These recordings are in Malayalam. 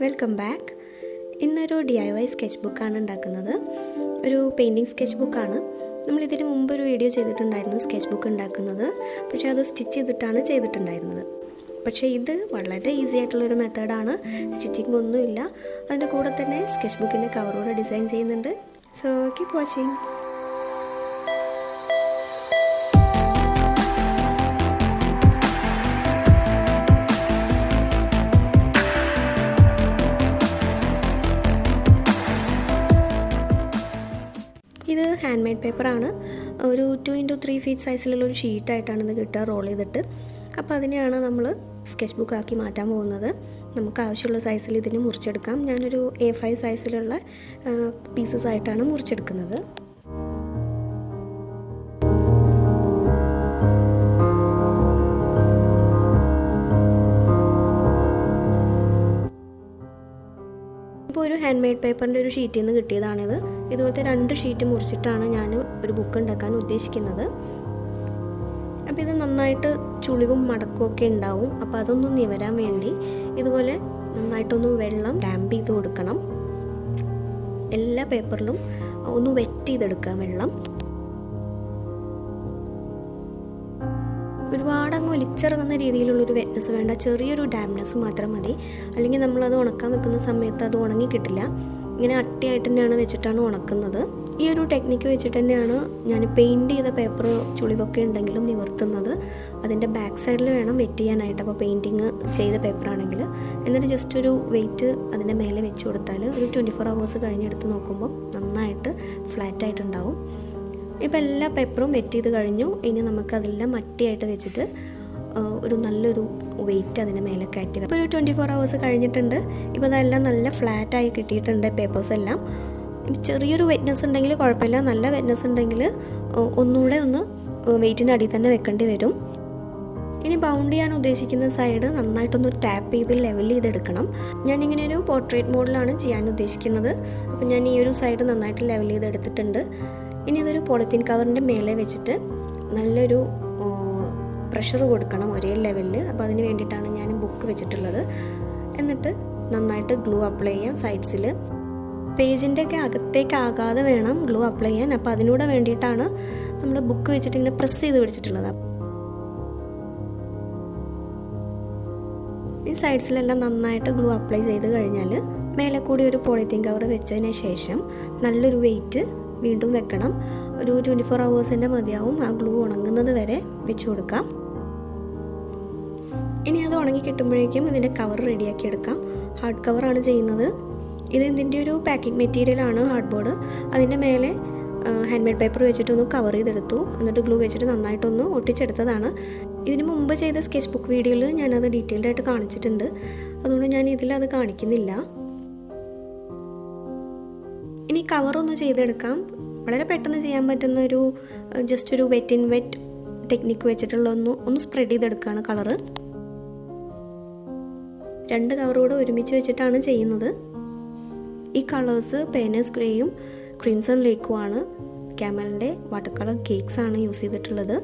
Welcome back. ഇന്നൊരു DIY സ്കെച്ച് ബുക്കാണ് ഉണ്ടാക്കുന്നത്. ഒരു പെയിൻറ്റിങ് സ്കെച്ച് ബുക്കാണ്. നമ്മളിതിന് മുമ്പ് ഒരു വീഡിയോ ചെയ്തിട്ടുണ്ടായിരുന്നു സ്കെച്ച് ബുക്ക് ഉണ്ടാക്കുന്നത്. പക്ഷേ അത് സ്റ്റിച്ച് ചെയ്തിട്ടാണ് ചെയ്തിട്ടുണ്ടായിരുന്നത്. പക്ഷേ ഇത് വളരെ ഈസി ആയിട്ടുള്ളൊരു മെത്തേഡാണ്. സ്റ്റിച്ചിങ് ഒന്നുമില്ല. അതിൻ്റെ കൂടെ തന്നെ സ്കെച്ച് ബുക്കിൻ്റെ കവറോടെ ഡിസൈൻ ചെയ്യുന്നുണ്ട്. So keep watching. ഇത് ഹാൻഡ് മെയ്ഡ് പേപ്പറാണ്. ഒരു 2x3 ഫീറ്റ് സൈസിലുള്ളൊരു ഷീറ്റായിട്ടാണ് ഇത് കിട്ടുക, റോൾ ചെയ്തിട്ട്. അപ്പോൾ അതിനെയാണ് നമ്മൾ സ്കെച്ച് ബുക്കാക്കി മാറ്റാൻ പോകുന്നത്. നമുക്ക് ആവശ്യമുള്ള സൈസിൽ ഇതിന് മുറിച്ചെടുക്കാം. ഞാനൊരു A5 സൈസിലുള്ള പീസസ് ആയിട്ടാണ് മുറിച്ചെടുക്കുന്നത്. ഇപ്പോൾ ഒരു ഹാൻഡ് മെയ്ഡ് പേപ്പറിൻ്റെ ഒരു ഷീറ്റിൽ നിന്ന് കിട്ടിയതാണിത്. ഇതുപോലത്തെ 2 ഷീറ്റ് മുറിച്ചിട്ടാണ് ഞാൻ ഒരു ബുക്ക് ഉണ്ടാക്കാൻ ഉദ്ദേശിക്കുന്നത്. അപ്പോൾ ഇത് നന്നായിട്ട് ചുളിവും മടക്കും ഒക്കെ ഉണ്ടാവും. അപ്പോൾ അതൊന്നും നിവരാൻ വേണ്ടി ഇതുപോലെ നന്നായിട്ടൊന്ന് വെള്ളം ഡാമ്പ് ചെയ്ത് കൊടുക്കണം. എല്ലാ പേപ്പറിലും ഒന്ന് വെറ്റ് ചെയ്തെടുക്കുക വെള്ളം. ഒരുപാട് അങ്ങ് ഒലിച്ചിറങ്ങുന്ന രീതിയിലുള്ളൊരു വെറ്റ്നസ് വേണ്ട, ചെറിയൊരു ഡാംപ്നെസ് മാത്രം മതി. അല്ലെങ്കിൽ നമ്മളത് ഉണക്കാൻ വെക്കുന്ന സമയത്ത് അത് ഉണങ്ങി കിട്ടില്ല. ഇങ്ങനെ അട്ടിയായിട്ട് തന്നെയാണ് വെച്ചിട്ടാണ് ഉണക്കുന്നത്. ഈ ഒരു ടെക്നിക്ക് വെച്ചിട്ട് തന്നെയാണ് ഞാൻ പെയിൻറ്റ് ചെയ്ത പേപ്പർ ചുളിവൊക്കെ ഉണ്ടെങ്കിലും നിവർത്തുന്നത്. അതിൻ്റെ ബാക്ക് സൈഡിൽ വേണം വെറ്റ് ചെയ്യാനായിട്ട്. അപ്പോൾ പെയിൻറ്റിങ് ചെയ്ത പേപ്പറാണെങ്കിൽ എന്നിട്ട് ജസ്റ്റ് ഒരു വെയിറ്റ് അതിൻ്റെ മേലെ വെച്ച് കൊടുത്താൽ ഒരു 24 hours കഴിഞ്ഞെടുത്ത് നോക്കുമ്പോൾ നന്നായിട്ട് ഫ്ലാറ്റായിട്ടുണ്ടാവും. ഇപ്പോൾ എല്ലാ പേപ്പറും വെറ്റ് ചെയ്ത് കഴിഞ്ഞു. ഇനി നമുക്കതെല്ലാം മട്ടിയായിട്ട് വെച്ചിട്ട് ഒരു നല്ലൊരു വെയിറ്റ് അതിൻ്റെ മേലെ കയറ്റി. ഇപ്പോൾ ഒരു 24 hours കഴിഞ്ഞിട്ടുണ്ട്. ഇപ്പോൾ അതെല്ലാം നല്ല ഫ്ലാറ്റായി കിട്ടിയിട്ടുണ്ട് പേപ്പേഴ്സ് എല്ലാം. ചെറിയൊരു വെറ്റ്നസ് ഉണ്ടെങ്കിൽ കുഴപ്പമില്ല. നല്ല വെറ്റ്നസ് ഉണ്ടെങ്കിൽ ഒന്നുകൂടെ ഒന്ന് വെയിറ്റിൻ്റെ അടിയിൽ തന്നെ വെക്കേണ്ടി വരും. ഇനി ബൗണ്ട് ചെയ്യാൻ ഉദ്ദേശിക്കുന്ന സൈഡ് നന്നായിട്ടൊന്ന് ടാപ്പ് ചെയ്ത് ലെവൽ ചെയ്തെടുക്കണം. ഞാനിങ്ങനെ ഒരു പോർട്രേറ്റ് മോഡലാണ് ചെയ്യാൻ ഉദ്ദേശിക്കുന്നത്. അപ്പോൾ ഞാൻ ഈ ഒരു സൈഡ് നന്നായിട്ട് ലെവൽ ചെയ്തെടുത്തിട്ടുണ്ട്. ഇനി ഇതൊരു പോളിത്തീൻ കവറിൻ്റെ മേലെ വെച്ചിട്ട് നല്ലൊരു പ്രഷർ കൊടുക്കണം ഒരേ ലെവലിൽ. അപ്പോൾ അതിന് വേണ്ടിയിട്ടാണ് ഞാൻ ബുക്ക് വെച്ചിട്ടുള്ളത്. എന്നിട്ട് നന്നായിട്ട് ഗ്ലൂ അപ്ലൈ ചെയ്യാം സൈഡ്സിൽ. പേജിൻ്റെ ഒക്കെ അകത്തേക്കാകാതെ വേണം ഗ്ലൂ അപ്ലൈ ചെയ്യാൻ. അപ്പോൾ അതിനൂടെ വേണ്ടിയിട്ടാണ് നമ്മൾ ബുക്ക് വെച്ചിട്ട് ഇങ്ങനെ പ്രസ് ചെയ്ത് പിടിച്ചിട്ടുള്ളത്. ഈ സൈഡ്സിലെല്ലാം നന്നായിട്ട് ഗ്ലൂ അപ്ലൈ ചെയ്ത് കഴിഞ്ഞാൽ മേലെ കൂടി ഒരു പോളിത്തീൻ കവർ വെച്ചതിന് ശേഷം നല്ലൊരു വെയിറ്റ് വീണ്ടും വെക്കണം. ഒരു 24 hours തന്നെ മതിയാവും. ആ ഗ്ലൂ ഉണങ്ങുന്നത് വരെ വെച്ച് കൊടുക്കാം. ഇനി അത് ഉണങ്ങി കിട്ടുമ്പോഴേക്കും ഇതിൻ്റെ കവർ റെഡിയാക്കി എടുക്കാം. ഹാർഡ് കവറാണ് ചെയ്യുന്നത്. ഇത് ഇതിൻ്റെ ഒരു പാക്കിംഗ് മെറ്റീരിയലാണ്, ഹാർഡ് ബോർഡ്. അതിൻ്റെ മേലെ ഹാൻഡ് മെയ്ഡ് പേപ്പർ വെച്ചിട്ടൊന്ന് കവർ ചെയ്തെടുത്തു. എന്നിട്ട് ഗ്ലൂ വെച്ചിട്ട് നന്നായിട്ടൊന്ന് ഒട്ടിച്ചെടുത്തതാണ്. ഇതിന് മുമ്പ് ചെയ്ത സ്കെച്ച് ബുക്ക് വീഡിയോയിൽ ഞാനത് ഡീറ്റെയിൽഡ് ആയിട്ട് കാണിച്ചിട്ടുണ്ട്. അതുകൊണ്ട് ഞാൻ ഇതിലത് കാണിക്കുന്നില്ല. ഇനി കവറൊന്ന് ചെയ്തെടുക്കാം. വളരെ പെട്ടെന്ന് ചെയ്യാൻ പറ്റുന്ന ഒരു ജസ്റ്റ് ഒരു വെറ്റ് ഇൻ വെറ്റ് ടെക്നിക്ക് വെച്ചിട്ടുള്ള ഒന്ന് സ്പ്രെഡ് ചെയ്തെടുക്കുകയാണ് കളറ്. 2 കവറോട് ഒരുമിച്ച് വെച്ചിട്ടാണ് ചെയ്യുന്നത്. ഈ കളേഴ്സ് പേനസ് ഗ്രേയും ക്രിംസൺ ലേക്കുമാണ്. ക്യാമലിൻ്റെ വാട്ടർ കളർ കേക്ക്സാണ് യൂസ് ചെയ്തിട്ടുള്ളത്.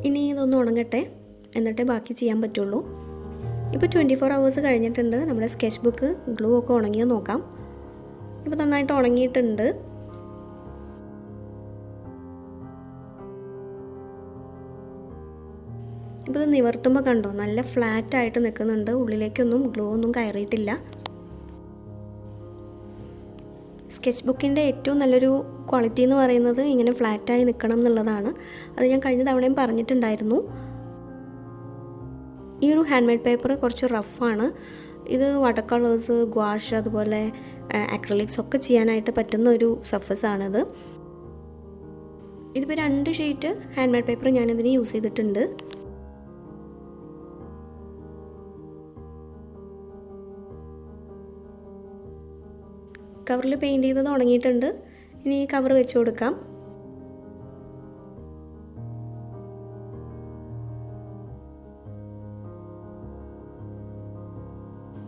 ഇനി ഇതൊന്ന് ഉണങ്ങട്ടെ, എന്നിട്ടേ ബാക്കി ചെയ്യാൻ പറ്റുള്ളൂ. ഇപ്പോൾ 24 hours കഴിഞ്ഞിട്ടുണ്ട്. നമ്മുടെ സ്കെച്ച് ബുക്ക് ഗ്ലൂ ഒക്കെ ഉണങ്ങിയോ നോക്കാം. ഇപ്പോൾ നന്നായിട്ട് ഉണങ്ങിയിട്ടുണ്ട്. ഇപ്പോൾ ഇത് നിവർത്തുമ്പോൾ കണ്ടോ, നല്ല ഫ്ലാറ്റായിട്ട് നിൽക്കുന്നുണ്ട്. ഉള്ളിലേക്കൊന്നും ഗ്ലൂ ഒന്നും കയറിയിട്ടില്ല. സ്കെച്ച് ബുക്കിൻ്റെ ഏറ്റവും നല്ലൊരു ക്വാളിറ്റി എന്ന് പറയുന്നത് ഇങ്ങനെ ഫ്ലാറ്റായി നിൽക്കണം എന്നുള്ളതാണ്. അത് ഞാൻ കഴിഞ്ഞ തവണയും പറഞ്ഞിട്ടുണ്ടായിരുന്നു. ഈ ഒരു ഹാൻഡ് മെയ്ഡ് പേപ്പർ കുറച്ച് റഫാണ്. ഇത് വാട്ടർ കളേഴ്സ്, ഗ്വാഷ്, അതുപോലെ അക്രലിക്സ് ഒക്കെ ചെയ്യാനായിട്ട് പറ്റുന്ന ഒരു സർഫസാണിത്. ഇതിപ്പോൾ 2 ഷീറ്റ് ഹാൻഡ് മെയ്ഡ് പേപ്പർ ഞാനിതിന് യൂസ് ചെയ്തിട്ടുണ്ട്. കവറിൽ പെയിൻറ്റ് ചെയ്തത് ഉണങ്ങിയിട്ടുണ്ട്. ഇനി കവർ വെച്ച് കൊടുക്കാം.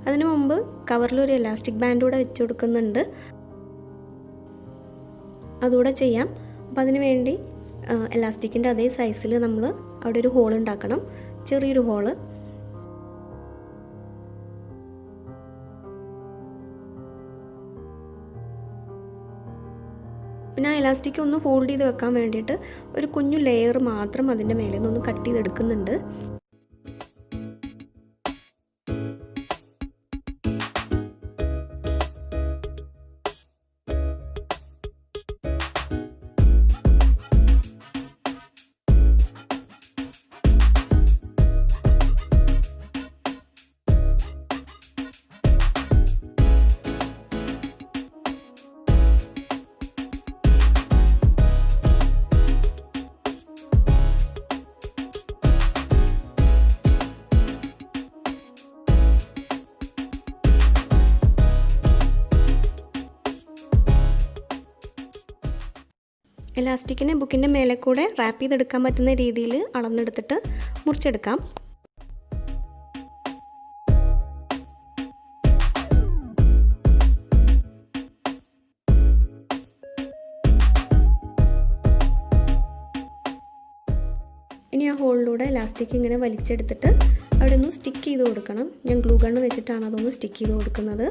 അതിനു മുമ്പ് കവറിലൊരു എലാസ്റ്റിക് ബാൻഡ് കൂടെ വെച്ച് കൊടുക്കുന്നുണ്ട്. അതുകൂടെ ചെയ്യാം. അപ്പോൾ അതിന് വേണ്ടി എലാസ്റ്റിക്കിൻ്റെ അതേ സൈസിൽ നമ്മൾ അവിടെ ഒരു ഹോൾ ഉണ്ടാക്കണം, ചെറിയൊരു ഹോള്. പിന്നെ ആ ഇലാസ്റ്റിക് ഒന്ന് ഫോൾഡ് ചെയ്ത് വെക്കാൻ വേണ്ടിയിട്ട് ഒരു കുഞ്ഞു ലെയർ മാത്രം അതിൻ്റെ മേലെ നിന്ന് കട്ട് ചെയ്തെടുക്കുന്നുണ്ട്. ഇലാസ്റ്റിക്കിനെ ബുക്കിൻ്റെ മേലെ കൂടെ റാപ്പ് ചെയ്തെടുക്കാൻ പറ്റുന്ന രീതിയിൽ അളന്നെടുത്തിട്ട് മുറിച്ചെടുക്കാം. ഇനി ആ ഹോളിലൂടെ ഇലാസ്റ്റിക് ഇങ്ങനെ വലിച്ചെടുത്തിട്ട് അവിടെ ഒന്ന് സ്റ്റിക്ക് ചെയ്ത് കൊടുക്കണം. ഞാൻ ഗ്ലൂ ഗണ്ണ് വെച്ചിട്ടാണ് അതൊന്ന് സ്റ്റിക്ക് ചെയ്ത് കൊടുക്കുന്നത്.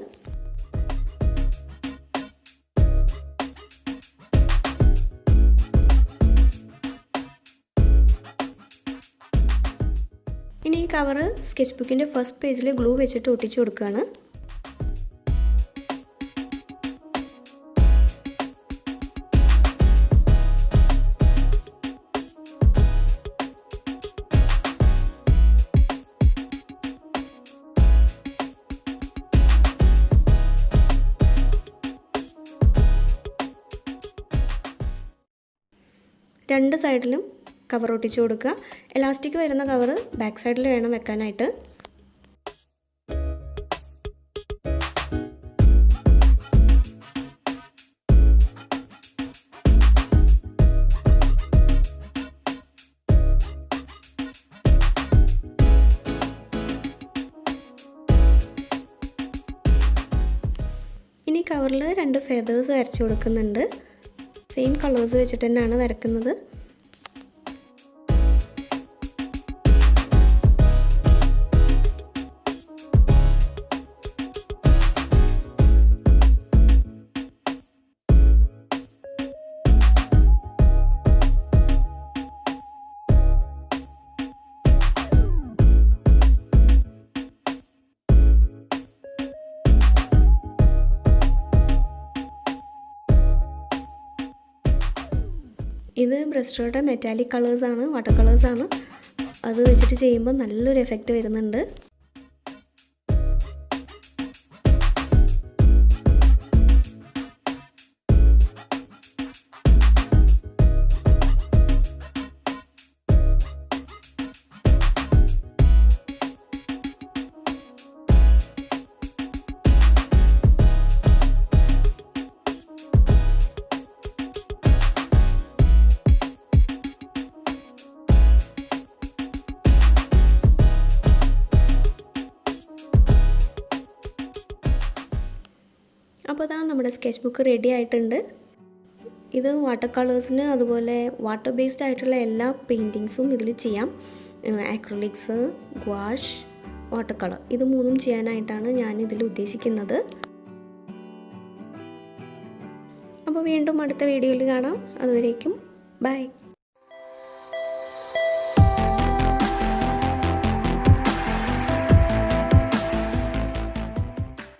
ഇനി ഈ കവറ് സ്കെച്ച് ബുക്കിൻ്റെ ഫസ്റ്റ് പേജിൽ ഗ്ലൂ വെച്ചിട്ട് ഒട്ടിച്ചു കൊടുക്കുകയാണ്. രണ്ട് സൈഡിലും കവർ ഒട്ടിച്ചു കൊടുക്കുക. എലാസ്റ്റിക് വരുന്ന കവർ ബാക്ക് സൈഡിൽ വേണം വെക്കാനായിട്ട്. ഇനി കവറിൽ 2 ഫെദേഴ്സ് വരച്ചു കൊടുക്കുന്നുണ്ട്. സെയിം കളേഴ്സ് വെച്ചിട്ട് തന്നെയാണ് വരക്കുന്നത്. ഇത് ബ്രസ്റ്റോയുടെ മെറ്റാലിക് കളേഴ്സാണ്, വാട്ടർ കളേഴ്സാണ്. അത് വെച്ചിട്ട് ചെയ്യുമ്പോൾ നല്ലൊരു എഫക്റ്റ് വരുന്നുണ്ട്. അപ്പോൾ അതാ നമ്മുടെ സ്കെച്ച് ബുക്ക് റെഡി ആയിട്ടുണ്ട്. ഇത് വാട്ടർ കളേഴ്സിന് അതുപോലെ വാട്ടർ ബേസ്ഡ് ആയിട്ടുള്ള എല്ലാ പെയിൻറ്റിങ്സും ഇതിൽ ചെയ്യാം. ആക്രിലിക്സ്, ഗുവാഷ്, വാട്ടർ കളർ, ഇത് 3ഉം ചെയ്യാനായിട്ടാണ് ഞാൻ ഇതിൽ ഉദ്ദേശിക്കുന്നത്. അപ്പോൾ വീണ്ടും അടുത്ത വീഡിയോയിൽ കാണാം. അതുവരേക്കും ബൈ.